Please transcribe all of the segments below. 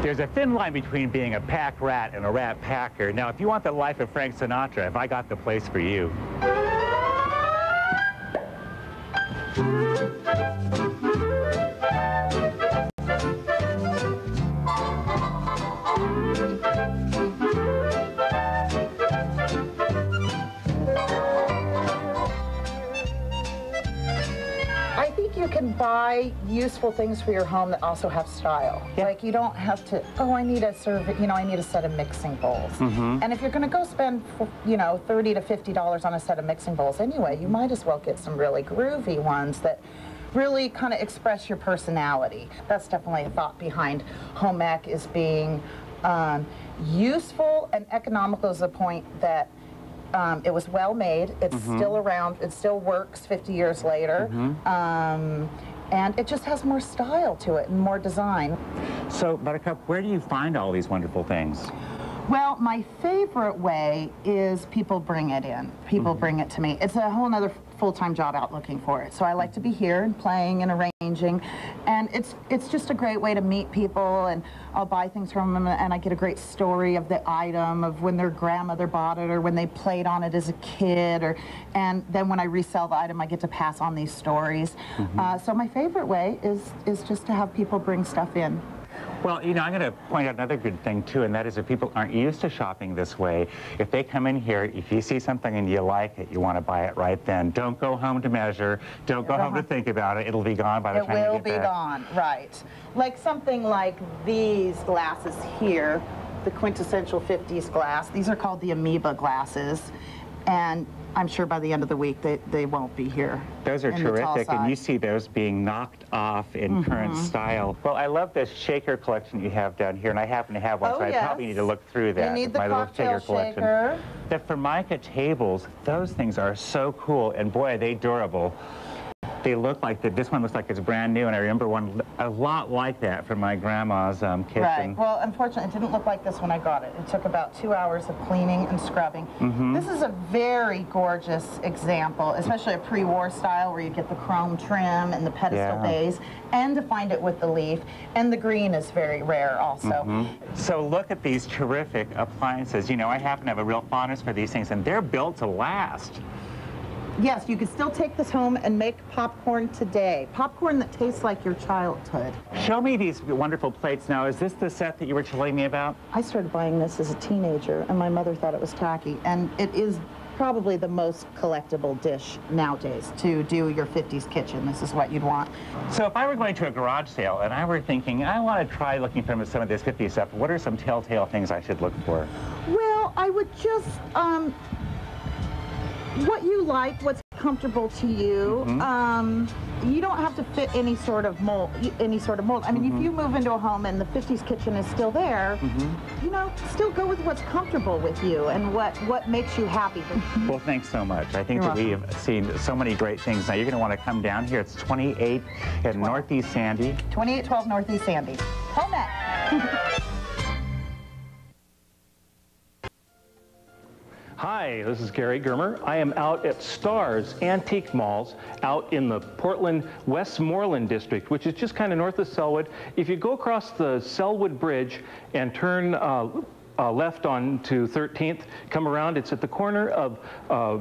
There's a thin line between being a pack rat and a rat packer. Now, if you want the life of Frank Sinatra, have I got the place for you? I think you can buy useful things for your home that also have style. Yeah. Like you don't have to, oh, I need a I need a set of mixing bowls. And if you're going to go spend, $30 to $50 on a set of mixing bowls anyway, you might as well get some really groovy ones that really kind of express your personality. That's definitely a thought behind home ec, is being useful and economical to the point that it was well made, it's still around, it still works 50 years later, and it just has more style to it and more design. So, Buttercup, where do you find all these wonderful things? Well, my favorite way is people bring it in. People bring it to me. It's a whole other full-time job out looking for it. So I like to be here and playing and arranging. And it's just a great way to meet people, and I'll buy things from them and I get a great story of the item, of when their grandmother bought it or when they played on it as a kid, and then when I resell the item I get to pass on these stories. So my favorite way is just to have people bring stuff in. Well, I'm going to point out another good thing, too, and that is if people aren't used to shopping this way, if they come in here, if you see something and you like it, you want to buy it right then. Don't go home to measure. Don't go home to think about it. It'll be gone by the time you get back. It will be gone, right. Like something like these glasses here, the quintessential 50s glass. These are called the amoeba glasses, and I'm sure by the end of the week they won't be here. Those are terrific, and you see those being knocked off in current style. Well, I love this shaker collection you have down here, and I happen to have one, so I probably need to look through that. You need the my little cocktail collection. shaker. The Formica tables, those things are so cool, and boy, are they durable. They look like this one looks like it's brand new, and I remember one a lot like that from my grandma's kitchen. Right. Well, unfortunately, it didn't look like this when I got it. It took about 2 hours of cleaning and scrubbing. This is a very gorgeous example, especially a pre-war style where you get the chrome trim and the pedestal base, and to find it with the leaf. And the green is very rare also. So look at these terrific appliances. I happen to have a real fondness for these things, and they're built to last. Yes, you could still take this home and make popcorn today. Popcorn that tastes like your childhood. Show me these wonderful plates now. Is this the set that you were telling me about? I started buying this as a teenager, and my mother thought it was tacky. And it is probably the most collectible dish nowadays to do your 50s kitchen. This is what you'd want. So if I were going to a garage sale and I were thinking, I want to try looking for some of this 50s stuff, what are some telltale things I should look for? Well, I would just, what you like, what's comfortable to you. You don't have to fit any sort of mold. I mean, if you move into a home and the 50s kitchen is still there, still go with what's comfortable with you and what makes you happy. Well, thanks so much. I think that we have seen so many great things. Now, you're going to want to come down here. It's 28 at Northeast Sandy. 2812 Northeast Sandy. Home ec. Hi, this is Gary Germer. I am out at Star's Antique Malls out in the Portland Westmoreland district, which is just kind of north of Selwood. If you go across the Selwood Bridge and turn left onto 13th, come around, it's at the corner of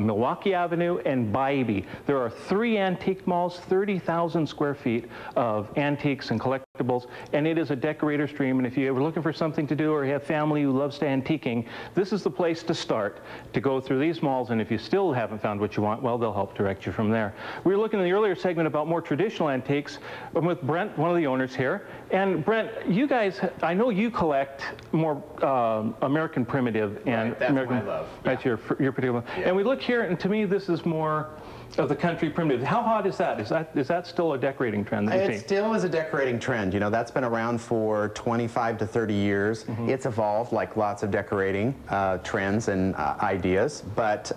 Milwaukee Avenue and Bybee. There are 3 antique malls, 30,000 square feet of antiques and collectibles, and it is a decorator's dream. And if you're ever looking for something to do or you have family who loves to antiquing, this is the place to start, to go through these malls. And if you still haven't found what you want, well, they'll help direct you from there. We were looking in the earlier segment about more traditional antiques. I'm with Brent, one of the owners here. And Brent, you guys, I know you collect more American primitive and that's American. what I love. That's your particular. Yeah. And we look here, and to me, this is more of the country primitive. How hot is that? Is that still a decorating trend that you see? It still is a decorating trend. That's been around for 25 to 30 years. It's evolved like lots of decorating trends and ideas, but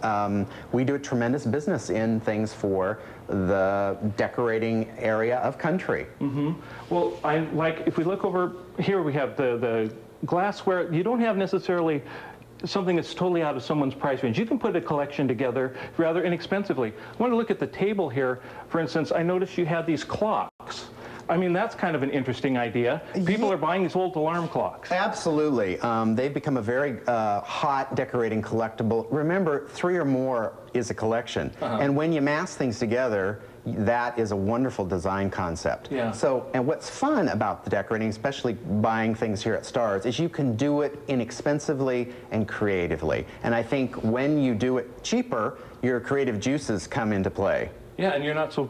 we do a tremendous business in things for the decorating area of country. Well, if we look over here, we have the glassware. You don't have necessarily something that's totally out of someone's price range. You can put a collection together rather inexpensively. I want to look at the table here. For instance, I noticed you have these clocks I mean, that's kind of an interesting idea. People are buying these old alarm clocks. Absolutely. They've become a very hot decorating collectible. Remember, 3 or more is a collection. And when you mass things together, that is a wonderful design concept. Yeah. So, and what's fun about the decorating, especially buying things here at Stars, is you can do it inexpensively and creatively. And I think when you do it cheaper, your creative juices come into play. Yeah, and you're not so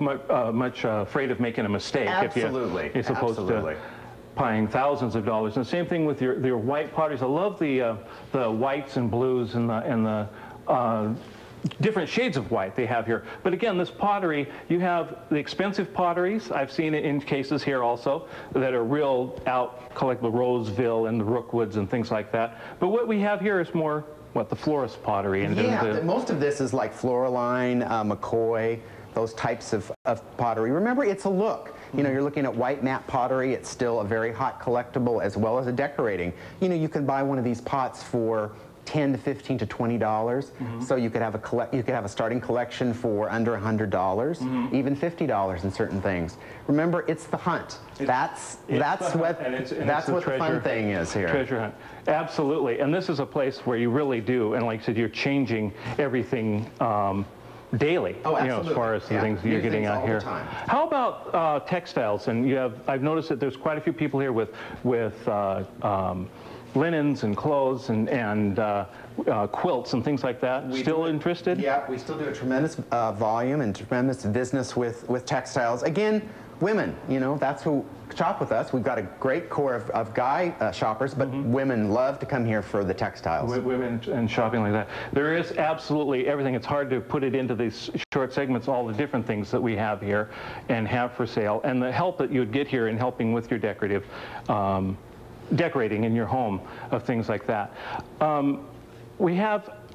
much afraid of making a mistake. Absolutely. As opposed to buying thousands of dollars. And the same thing with your white potteries. I love the whites and blues and the different shades of white they have here. But again, this pottery, you have the expensive potteries. I've seen it in cases here also that are real out, like the Roseville and the Rookwoods and things like that. But what we have here is more, what, the florist pottery. And yeah, most of this is like Floraline, McCoy, those types of pottery. Remember, it's a look. You know, you're looking at white matte pottery. It's still a very hot collectible as well as a decorating. You know, you can buy one of these pots for $10 to $15 to $20. So you could have a starting collection for under $100, even $50 in certain things. Remember, it's the hunt. That's what the fun thing is here. Treasure hunt, absolutely. And this is a place where you really do, and like I said, you're changing everything daily. Oh, you know, as far as the things you're getting out here. How about textiles? And I've noticed that there's quite a few people here with linens and clothes and quilts and things like that. Still interested? Yeah, we still do a tremendous volume and tremendous business with textiles. Again, women, you know, that's who shop with us. We've got a great core of guy shoppers, but women love to come here for the textiles. Women and shopping like that. There is absolutely everything. It's hard to put it into these short segments, all the different things that we have here and have for sale, and the help that you would get here in helping with your decorative decorating in your home of things like that. I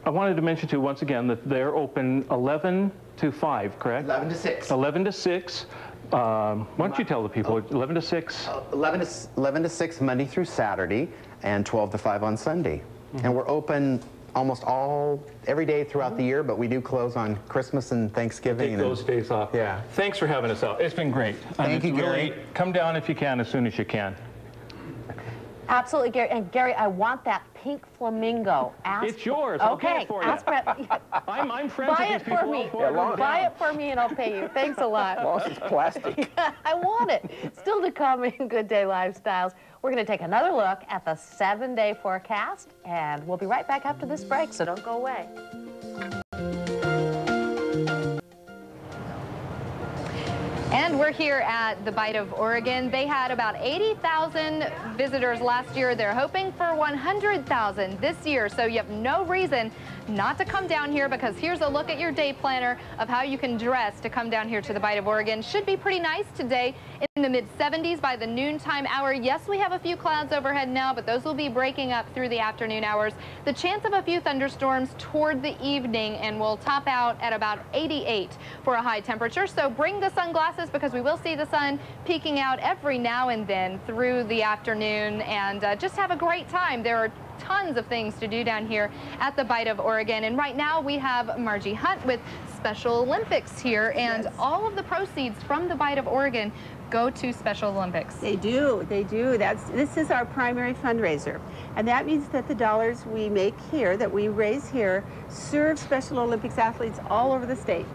wanted to mention too, once again, that they're open 11 to 5, correct? 11 to 6. 11 to 6. Why don't you tell the people, 11 to 6? 11 to 6 Monday through Saturday, and 12 to 5 on Sunday. And we're open almost every day throughout the year, but we do close on Christmas and Thanksgiving. Take those days off. Yeah. Thanks for having us out. It's been great. Thank you, Gary. Really, come down if you can, as soon as you can. Absolutely, Gary. And Gary, I want that pink flamingo. It's yours. Okay. For you. I'm friends Buy with it these for people. me. Buy it for me and I'll pay you. Thanks a lot. As long as it's plastic. I want it. Still to come in Good Day Lifestyles, we're going to take another look at the 7-day forecast, and we'll be right back after this break, so don't go away. And we're here at the Bite of Oregon. They had about 80,000 visitors last year. They're hoping for 100,000 this year. So you have no reason not to come down here, because here's a look at your day planner of how you can dress to come down here to the Bite of Oregon. Should be pretty nice today, in the mid-70s by the noontime hour. Yes, we have a few clouds overhead now, but those will be breaking up through the afternoon hours. The chance of a few thunderstorms toward the evening, and we'll top out at about 88 for a high temperature. So bring the sunglasses, because we will see the sun peeking out every now and then through the afternoon, and just have a great time. There are tons of things to do down here at the Bite of Oregon. And right now we have Margie Hunt with Special Olympics here, and all of the proceeds from the Bite of Oregon go to Special Olympics. They do. This is our primary fundraiser. And that means that the dollars we make here, that we raise here, serve Special Olympics athletes all over the state,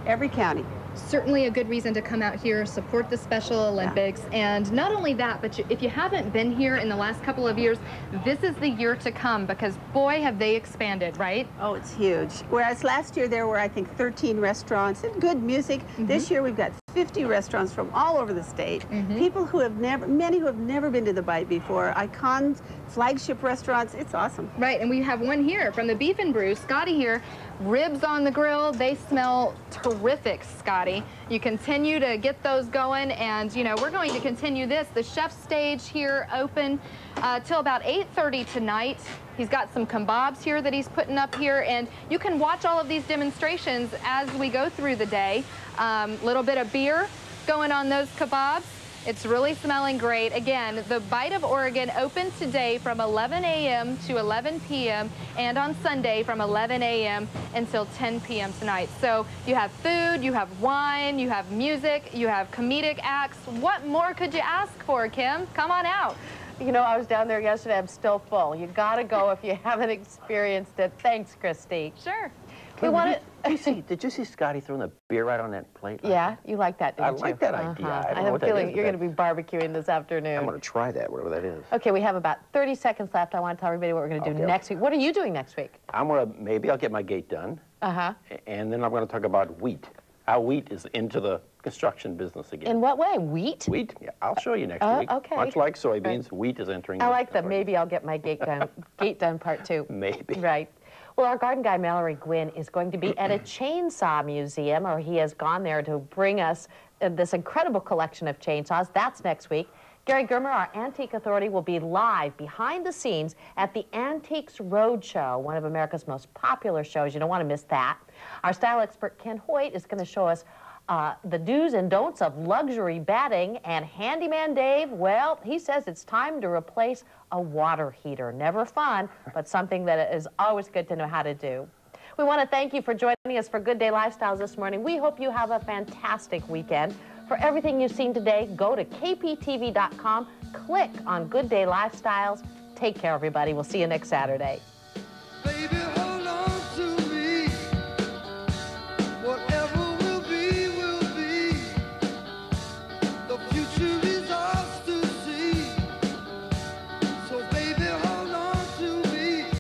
every county. Certainly a good reason to come out here, support the Special Olympics. And not only that, but if you haven't been here in the last couple of years, this is the year to come, because boy, have they expanded, right? Oh, it's huge. Whereas last year there were, I think, 13 restaurants and good music. This year we've got 50 restaurants from all over the state. People who have many who have never been to the Bite before. Icons, flagship restaurants. It's awesome. Right, and we have one here from the Beef and Brew. Scotty here, ribs on the grill. They smell terrific, Scotty. You continue to get those going, and you know, we're going to continue this. The chef stage here open till about 8:30 tonight. He's got some kebabs here that he's putting up here, and you can watch all of these demonstrations as we go through the day. Little bit of beer going on those kebabs. It's really smelling great. Again, the Bite of Oregon open today from 11 a.m. to 11 p.m. and on Sunday from 11 a.m. until 10 p.m. tonight. So you have food, you have wine, you have music, you have comedic acts. What more could you ask for, Kim? Come on out. You know, I was down there yesterday. I'm still full. You got to go if you haven't experienced it. Thanks, Christy. Sure. We want to. Did you see Scotty throwing the beer right on that plate? Yeah, you like that, didn't you? I like that idea. I have a feeling you're going to be barbecuing this afternoon. I'm going to try that, whatever that is. Okay, we have about 30 seconds left. I want to tell everybody what we're going to do next week. What are you doing next week? Maybe I'll get my gate done. And then I'm going to talk about wheat. How wheat is into the construction business again. In what way? Wheat? Wheat? Yeah, I'll show you next week. Okay. Much like soybeans, wheat is entering. I like that. Maybe I'll get my gate done. Gate done part 2. Maybe. Right. Well, our garden guy, Mallory Gwynn, is going to be at a chainsaw museum, or he has gone there to bring us this incredible collection of chainsaws. That's next week. Gary Germer, our antique authority, will be live behind the scenes at the Antiques Roadshow, one of America's most popular shows. You don't want to miss that. Our style expert, Ken Hoyt, is going to show us the do's and don'ts of luxury batting, and Handyman Dave, well, he says it's time to replace a water heater. Never fun, but something that is always good to know how to do. We want to thank you for joining us for Good Day Lifestyles this morning. We hope you have a fantastic weekend. For everything you've seen today, go to kptv.com, click on Good Day Lifestyles. Take care, everybody. We'll see you next Saturday. Baby,